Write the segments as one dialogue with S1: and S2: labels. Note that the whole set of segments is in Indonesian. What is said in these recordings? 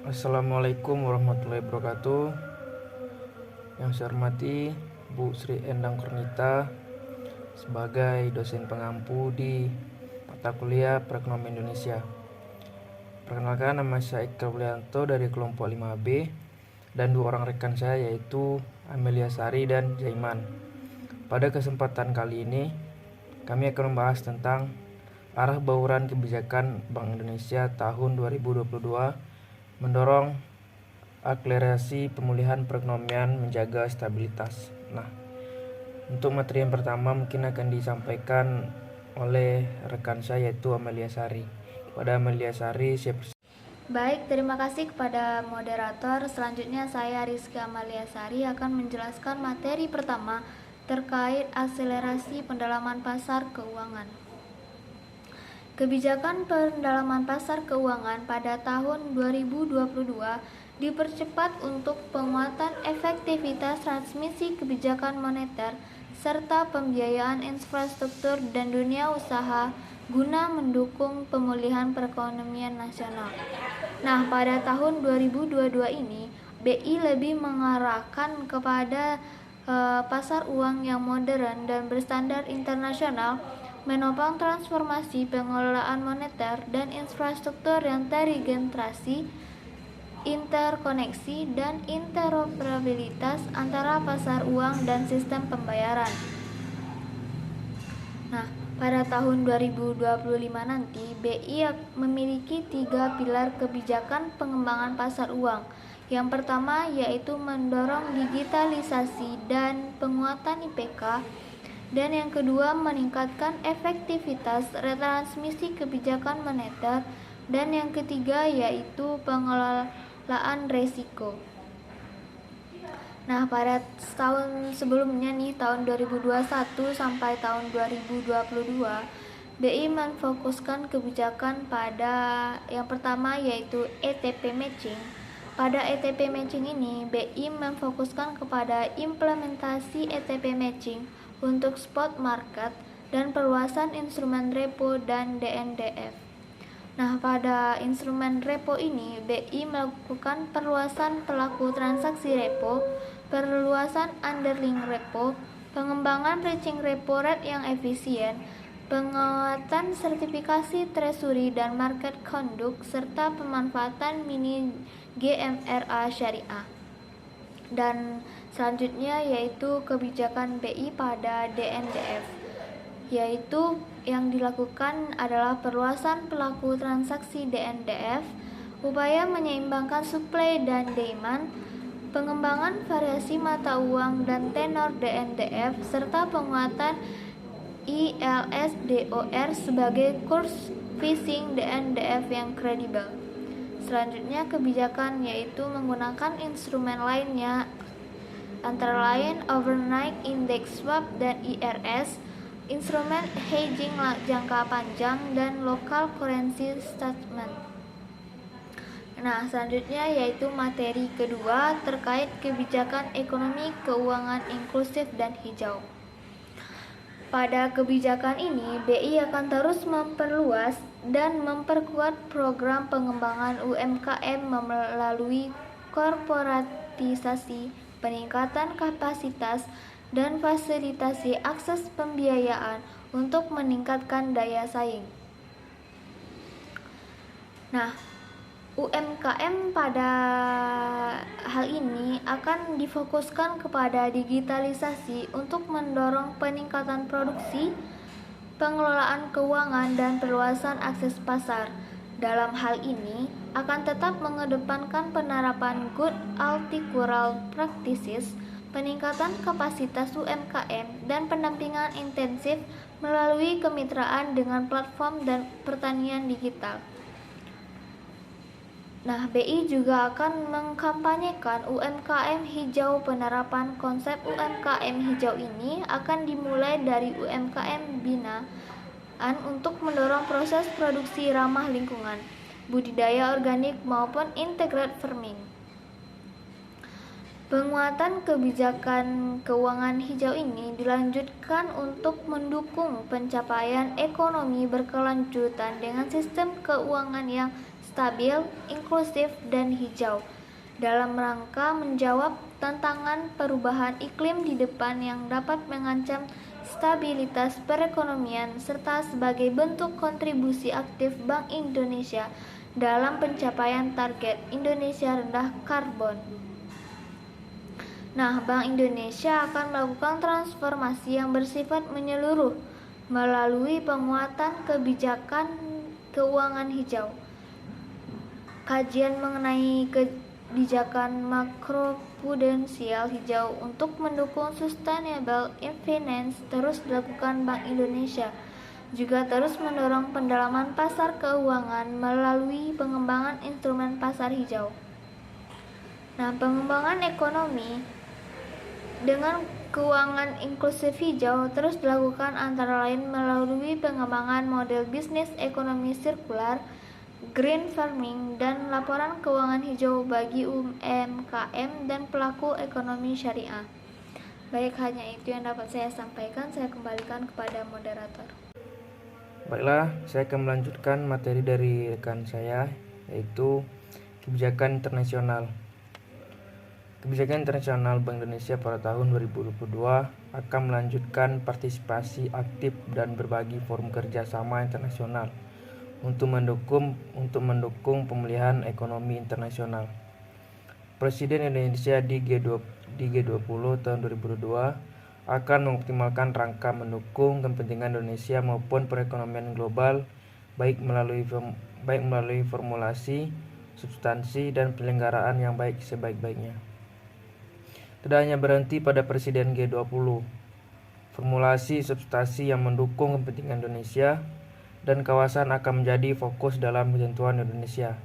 S1: Assalamualaikum warahmatullahi wabarakatuh. Yang saya hormati Bu Sri Endang Kurnita sebagai dosen pengampu di mata kuliah Perekonomian Indonesia. Perkenalkan, nama saya Iqbal Wulyanto dari kelompok 5B dan dua orang rekan saya yaitu Amelia Sari dan Jaiman. Pada kesempatan kali ini kami akan membahas tentang arah bauran kebijakan Bank Indonesia tahun 2022 mendorong akselerasi pemulihan perekonomian menjaga stabilitas. Nah, untuk materi yang pertama mungkin akan disampaikan oleh rekan saya yaitu Amelia Sari. Pada Amelia Sari,
S2: Baik, terima kasih kepada moderator. Selanjutnya saya Rizky Amalia Sari akan menjelaskan materi pertama terkait akselerasi pendalaman pasar keuangan. Kebijakan pendalaman pasar keuangan pada tahun 2022 dipercepat untuk penguatan efektivitas transmisi kebijakan moneter serta pembiayaan infrastruktur dan dunia usaha guna mendukung pemulihan perekonomian nasional. Nah, pada tahun 2022 ini, BI lebih mengarahkan kepada pasar uang yang modern dan berstandar internasional, menopang transformasi pengelolaan moneter dan infrastruktur yang terintegrasi, interkoneksi, dan interoperabilitas antara pasar uang dan sistem pembayaran. Nah, pada tahun 2025 nanti, BI memiliki 3 pilar kebijakan pengembangan pasar uang. Yang pertama yaitu mendorong digitalisasi dan penguatan IPK, dan yang kedua meningkatkan efektivitas retransmisi kebijakan moneter, dan yang ketiga yaitu pengelolaan risiko. Nah, pada tahun sebelumnya nih, tahun 2021 sampai tahun 2022, BI memfokuskan kebijakan pada yang pertama yaitu ETP matching. Pada ETP matching ini, BI memfokuskan kepada implementasi ETP matching untuk spot market dan perluasan instrumen repo dan DNDF. Nah, pada instrumen repo ini, BI melakukan perluasan pelaku transaksi repo, perluasan underlying repo, pengembangan bridging repo rate yang efisien, penguatan sertifikasi treasury dan market conduct, serta pemanfaatan mini GMRA syariah. Dan selanjutnya yaitu kebijakan BI pada DNDF, yaitu yang dilakukan adalah perluasan pelaku transaksi DNDF, upaya menyeimbangkan supply dan demand, pengembangan variasi mata uang dan tenor DNDF, serta penguatan ILSDOR sebagai kurs fixing DNDF yang kredibel. Selanjutnya kebijakan yaitu menggunakan instrumen lainnya antara lain overnight index swap dan IRS, instrumen hedging jangka panjang, dan local currency statement. Nah, selanjutnya yaitu materi kedua terkait kebijakan ekonomi keuangan inklusif dan hijau. Pada kebijakan ini, BI akan terus memperluas dan memperkuat program pengembangan UMKM melalui korporatisasi, peningkatan kapasitas, dan fasilitasi akses pembiayaan untuk meningkatkan daya saing. Nah, UMKM pada hal ini akan difokuskan kepada digitalisasi untuk mendorong peningkatan produksi, pengelolaan keuangan, dan perluasan akses pasar. Dalam hal ini akan tetap mengedepankan penerapan good agricultural practices, peningkatan kapasitas UMKM, dan pendampingan intensif melalui kemitraan dengan platform dan pertanian digital. Nah, BI juga akan mengkampanyekan UMKM hijau. Penerapan konsep UMKM hijau ini akan dimulai dari UMKM binaan untuk mendorong proses produksi ramah lingkungan, budidaya organik maupun integrated farming. Penguatan kebijakan keuangan hijau ini dilanjutkan untuk mendukung pencapaian ekonomi berkelanjutan dengan sistem keuangan yang stabil, inklusif, dan hijau dalam rangka menjawab tantangan perubahan iklim di depan yang dapat mengancam stabilitas perekonomian serta sebagai bentuk kontribusi aktif Bank Indonesia dalam pencapaian target Indonesia rendah karbon. Nah, Bank Indonesia akan melakukan transformasi yang bersifat menyeluruh melalui penguatan kebijakan keuangan hijau. Kajian mengenai kebijakan makroprudensial hijau untuk mendukung sustainable finance terus dilakukan Bank Indonesia. Juga terus mendorong pendalaman pasar keuangan melalui pengembangan instrumen pasar hijau. Nah, pengembangan ekonomi dengan keuangan inklusif hijau terus dilakukan antara lain melalui pengembangan model bisnis ekonomi sirkular, green farming, dan laporan keuangan hijau bagi UMKM dan pelaku ekonomi syariah. Baik, hanya itu yang dapat saya sampaikan. Saya kembalikan kepada moderator.
S1: Baiklah, saya akan melanjutkan materi dari rekan saya, yaitu kebijakan internasional. Kebijakan internasional Bank Indonesia pada tahun 2022 akan melanjutkan partisipasi aktif dan berbagi forum kerjasama internasional untuk mendukung pemulihan ekonomi internasional. Presiden Indonesia di G20 tahun 2022 akan mengoptimalkan rangka mendukung kepentingan Indonesia maupun perekonomian global baik melalui formulasi, substansi, dan penyelenggaraan yang baik sebaik-baiknya. Tidak hanya berhenti pada Presiden G20, formulasi substansi yang mendukung kepentingan Indonesia dan kawasan akan menjadi fokus dalam ketentuan Indonesia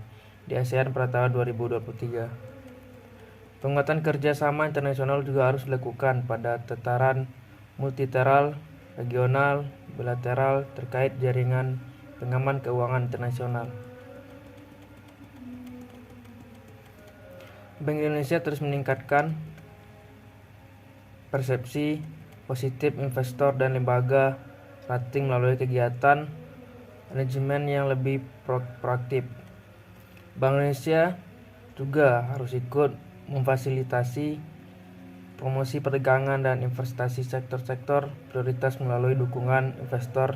S1: di ASEAN pada tahun 2023. Penguatan kerjasama internasional juga harus dilakukan pada tataran multilateral, regional, bilateral terkait jaringan pengaman keuangan internasional. Bank Indonesia terus meningkatkan persepsi positif investor dan lembaga rating melalui kegiatan manajemen yang lebih proaktif. Bank Indonesia juga harus ikut memfasilitasi promosi perdagangan dan investasi sektor-sektor prioritas melalui dukungan Investor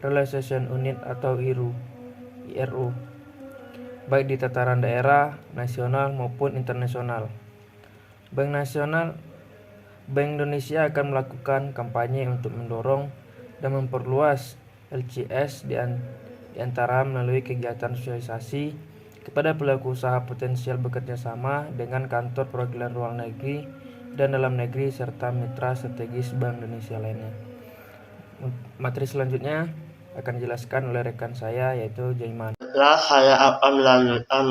S1: Relations Unit atau IRU, baik di tataran daerah, nasional maupun internasional. Bank Indonesia akan melakukan kampanye untuk mendorong dan memperluas LCS di antara melalui kegiatan sosialisasi kepada pelaku usaha potensial bekerja sama dengan kantor perwakilan luar negeri dan dalam negeri serta mitra strategis Bank Indonesia lainnya. Materi selanjutnya akan dijelaskan oleh rekan saya, yaitu Jaiman.
S3: Saya akan melanjutkan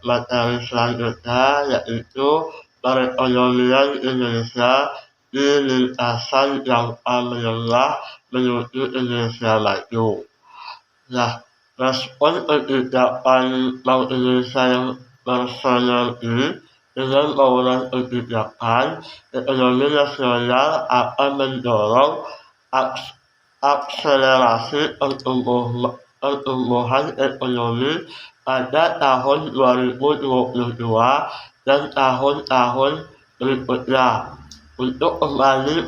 S3: materi selanjutnya, yaitu perekonomian Indonesia di lintasan jangka menengah menuju Indonesia maju. Nah, respon kebijakan Bank Indonesia yang personal ini dengan bauran kebijakan ekonomi nasional akan mendorong akselerasi pertumbuhan ekonomi pada tahun 2022 dan tahun-tahun berikutnya untuk kembali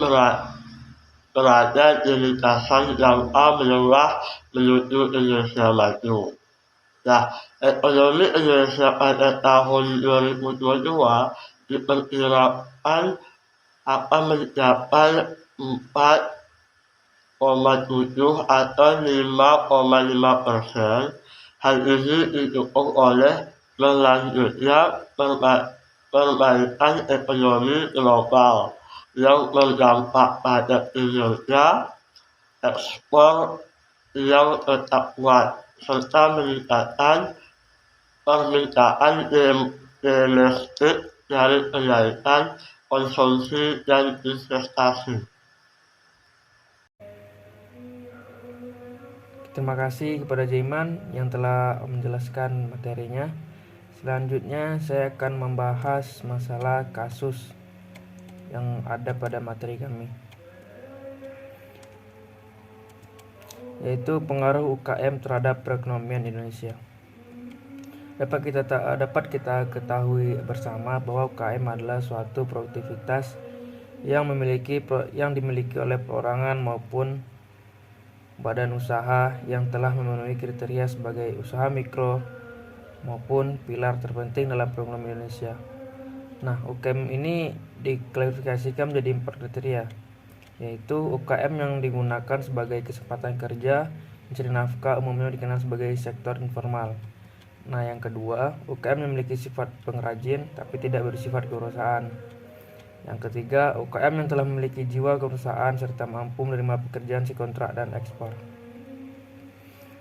S3: berada di lintasan jangka menengah menuju Indonesia maju. Nah, ekonomi Indonesia pada tahun 2022 diperkirakan akan mencapai 4,7 atau 5,5%. Hal ini didukung oleh berlanjutnya perbaikan ekonomi global yang berdampak pada kinerja ekspor yang tetap kuat serta meningkatkan permintaan domestik dari kenaikan konsumsi dan investasi.
S1: Terima kasih kepada Jaiman yang telah menjelaskan materinya. Selanjutnya saya akan membahas masalah kasus yang ada pada materi kami, yaitu pengaruh UKM terhadap perekonomian Indonesia. dapat kita ketahui bersama bahwa UKM adalah suatu produktivitas yang dimiliki oleh perorangan maupun badan usaha yang telah memenuhi kriteria sebagai usaha mikro maupun pilar terpenting dalam perekonomian Indonesia. Nah, UKM ini diklasifikasikan menjadi 4 kriteria, yaitu UKM yang digunakan sebagai kesempatan kerja mencari nafkah, umumnya dikenal sebagai sektor informal. Nah, yang kedua, UKM memiliki sifat pengrajin tapi tidak bersifat kewirausahaan. Yang ketiga, UKM yang telah memiliki jiwa kewirausahaan serta mampu menerima pekerjaan si kontrak dan ekspor.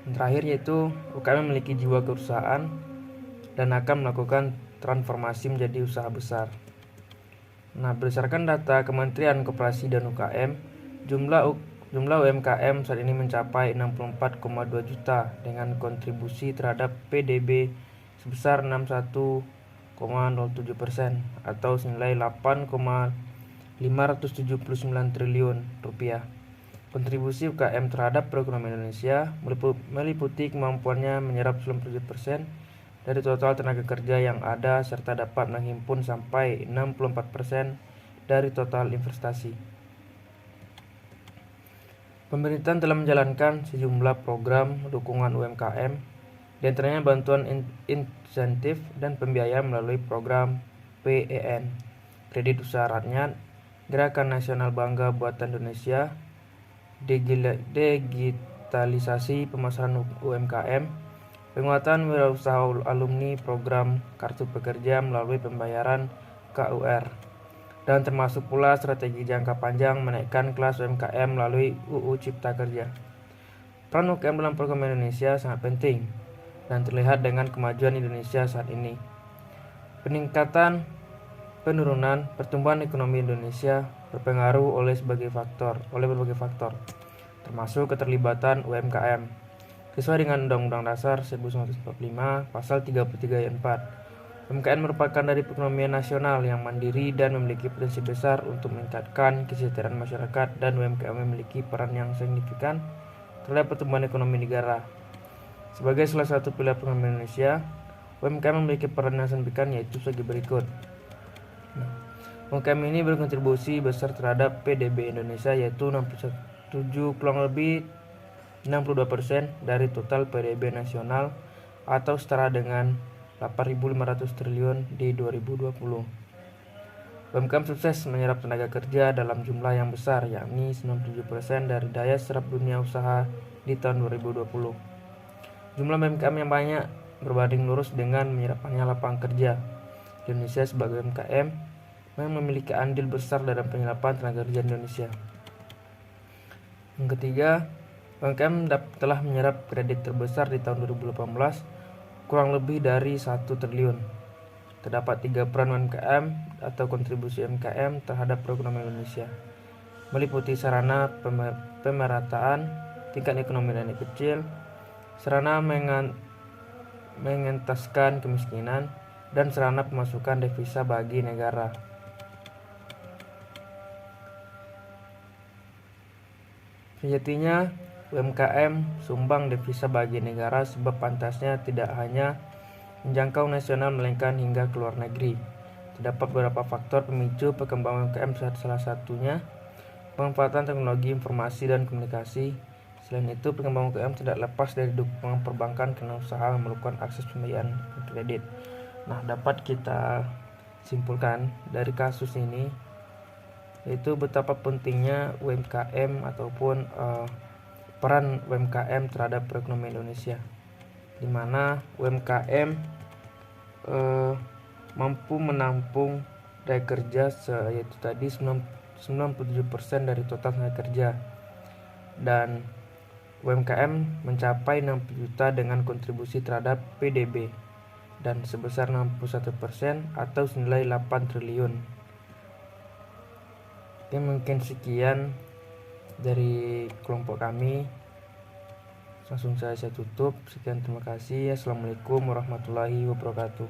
S1: Yang terakhir yaitu UKM memiliki jiwa kewirausahaan dan akan melakukan transformasi menjadi usaha besar. Nah, berdasarkan data Kementerian Koperasi dan UKM, jumlah UMKM saat ini mencapai 64,2 juta dengan kontribusi terhadap PDB sebesar 61,07% atau senilai 8,579 triliun rupiah. Kontribusi UKM terhadap perekonomian Indonesia meliputi kemampuannya menyerap 97% dari total tenaga kerja yang ada serta dapat menghimpun sampai 64% dari total investasi. Pemerintah telah menjalankan sejumlah program dukungan UMKM, di antaranya bantuan insentif dan pembiayaan melalui program PEN, Kredit Usaha Rakyat, Gerakan Nasional Bangga Buatan Indonesia, digitalisasi pemasaran UMKM, penguatan wirausaha alumni program Kartu Pekerja melalui pembayaran KUR, dan termasuk pula strategi jangka panjang menaikkan kelas UMKM melalui UU Cipta Kerja. Peran UMKM dalam perekonomian Indonesia sangat penting dan terlihat dengan kemajuan Indonesia saat ini. Peningkatan penurunan pertumbuhan ekonomi Indonesia berpengaruh oleh berbagai faktor, termasuk keterlibatan UMKM. Sesuai dengan Undang-Undang Dasar 1945 Pasal 33 ayat 4, UMKM merupakan dari perekonomian nasional yang mandiri dan memiliki potensi besar untuk meningkatkan kesejahteraan masyarakat, dan UMKM memiliki peran yang signifikan terhadap pertumbuhan ekonomi negara. Sebagai salah satu pilar perekonomian Indonesia, UMKM memiliki peran yang signifikan yaitu sebagai berikut. UMKM ini berkontribusi besar terhadap PDB Indonesia yaitu 62% dari total PDB nasional atau setara dengan 8.500 triliun di 2020. UMKM sukses menyerap tenaga kerja dalam jumlah yang besar, yakni 97% dari daya serap dunia usaha di tahun 2020. Jumlah UMKM yang banyak berbanding lurus dengan menyerapannya lapangan kerja. Indonesia sebagai UMKM memiliki andil besar dalam penyerapan tenaga kerja Indonesia. Yang ketiga, UMKM telah menyerap kredit terbesar di tahun 2018, kurang lebih dari 1 triliun. Terdapat 3 peran UMKM atau kontribusi UMKM terhadap perekonomian Indonesia, meliputi sarana pemerataan tingkat ekonomi dan kecil, sarana mengentaskan kemiskinan, dan sarana pemasukan devisa bagi negara. Sejatinya, UMKM sumbang devisa bagi negara sebab pantasnya tidak hanya menjangkau nasional melainkan hingga ke luar negeri. Terdapat beberapa faktor pemicu perkembangan UMKM, salah satunya pemanfaatan teknologi informasi dan komunikasi. Selain itu, perkembangan UMKM tidak lepas dari dukungan perbankan karena usaha memerlukan akses pembiayaan kredit. Nah, dapat kita simpulkan dari kasus ini yaitu betapa pentingnya UMKM ataupun peran UMKM terhadap perekonomian Indonesia, di mana UMKM mampu menampung daya kerja yaitu tadi 97% dari total tenaga kerja, dan UMKM mencapai 60 juta dengan kontribusi terhadap PDB dan sebesar 61% atau senilai 8 triliun. Oke, mungkin sekian dari kelompok kami. Langsung saya tutup. Sekian, terima kasih. Assalamualaikum warahmatullahi wabarakatuh.